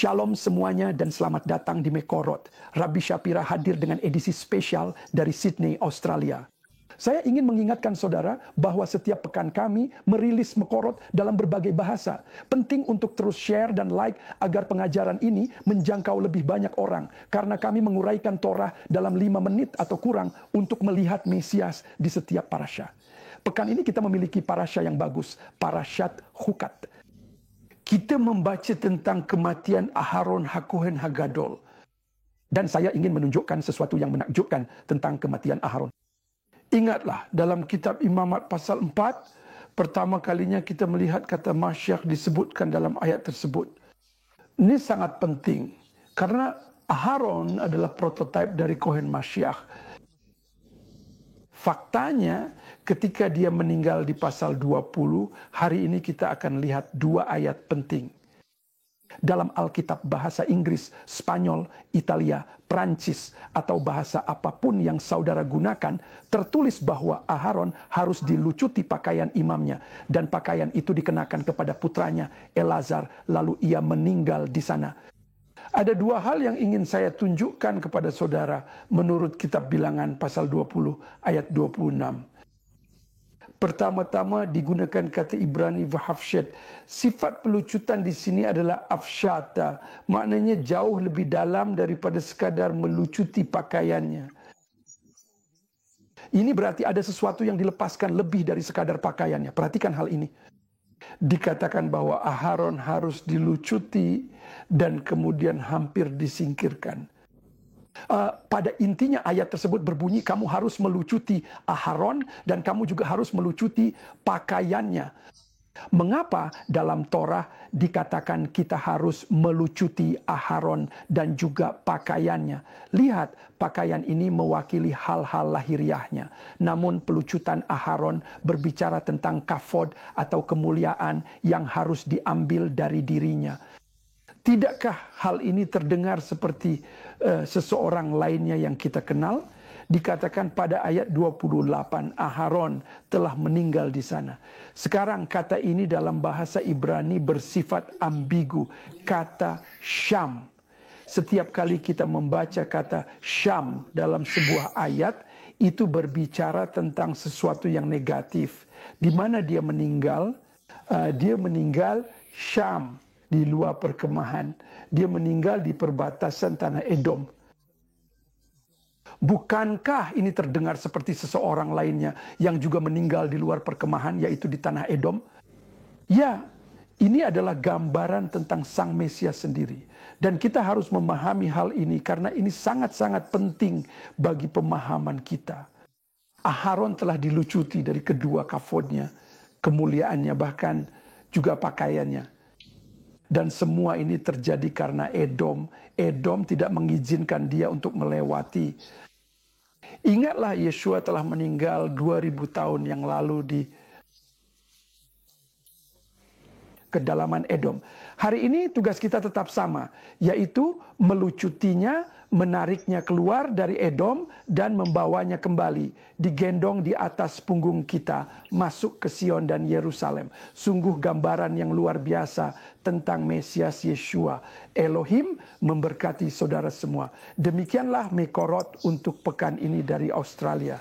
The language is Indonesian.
Shalom semuanya dan selamat datang di Mekorot. Rabbi Shapira hadir dengan edisi spesial dari Sydney, Australia. Saya ingin mengingatkan saudara bahwa setiap pekan kami merilis Mekorot dalam berbagai bahasa. Penting untuk terus share dan like agar pengajaran ini menjangkau lebih banyak orang. Karena kami menguraikan Torah dalam 5 menit atau kurang untuk melihat Mesias di setiap parasha. Pekan ini kita memiliki parasha yang bagus, Parashat Hukat. Kita membaca tentang kematian Aharon Hakohen Hagadol. Dan saya ingin menunjukkan sesuatu yang menakjubkan tentang kematian Aharon. Ingatlah, dalam kitab Imamat pasal 4, pertama kalinya kita melihat kata Mashiach disebutkan dalam ayat tersebut. Ini sangat penting, karena Aharon adalah prototipe dari Kohen Mashiach. Faktanya, ketika dia meninggal di pasal 20, hari ini kita akan lihat 2 ayat penting. Dalam Alkitab bahasa Inggris, Spanyol, Italia, Prancis, atau bahasa apapun yang saudara gunakan, tertulis bahwa Aharon harus dilucuti pakaian imamnya. Dan pakaian itu dikenakan kepada putranya, Elazar, lalu ia meninggal di sana. Ada 2 hal yang ingin saya tunjukkan kepada saudara menurut kitab Bilangan pasal 20 ayat 26. Pertama-tama digunakan kata Ibrani vahafshet. Sifat pelucutan di sini adalah afshata. Maknanya jauh lebih dalam daripada sekadar melucuti pakaiannya. Ini berarti ada sesuatu yang dilepaskan lebih dari sekadar pakaiannya. Perhatikan hal ini. Dikatakan bahwa Aharon harus dilucuti dan kemudian hampir disingkirkan. Pada intinya ayat tersebut berbunyi kamu harus melucuti Aharon dan kamu juga harus melucuti pakaiannya. Mengapa dalam Torah dikatakan kita harus melucuti Aharon dan juga pakaiannya? Lihat, pakaian ini mewakili hal-hal lahiriahnya. Namun pelucutan Aharon berbicara tentang kafod atau kemuliaan yang harus diambil dari dirinya. Tidakkah hal ini terdengar seperti seseorang lainnya yang kita kenal? Dikatakan pada ayat 28, Aharon telah meninggal di sana. Sekarang kata ini dalam bahasa Ibrani bersifat ambigu. Kata Syam. Setiap kali kita membaca kata Syam dalam sebuah ayat, itu berbicara tentang sesuatu yang negatif. Di mana dia meninggal? Dia meninggal Syam, di luar perkemahan. Dia meninggal di perbatasan tanah Edom. Bukankah ini terdengar seperti seseorang lainnya yang juga meninggal di luar perkemahan, yaitu di tanah Edom? Ya, ini adalah gambaran tentang Sang Mesias sendiri. Dan kita harus memahami hal ini karena ini sangat-sangat penting bagi pemahaman kita. Aharon telah dilucuti dari kedua kafodnya, kemuliaannya, bahkan juga pakaiannya. Dan semua ini terjadi karena Edom. Edom tidak mengizinkan dia untuk melewati. Ingatlah Yeshua telah meninggal 2000 tahun yang lalu di kedalaman Edom. Hari ini tugas kita tetap sama, yaitu melucutinya, menariknya keluar dari Edom dan membawanya kembali, digendong di atas punggung kita, masuk ke Sion dan Yerusalem. Sungguh gambaran yang luar biasa tentang Mesias Yeshua. Elohim memberkati saudara semua. Demikianlah Mekorot untuk pekan ini dari Australia.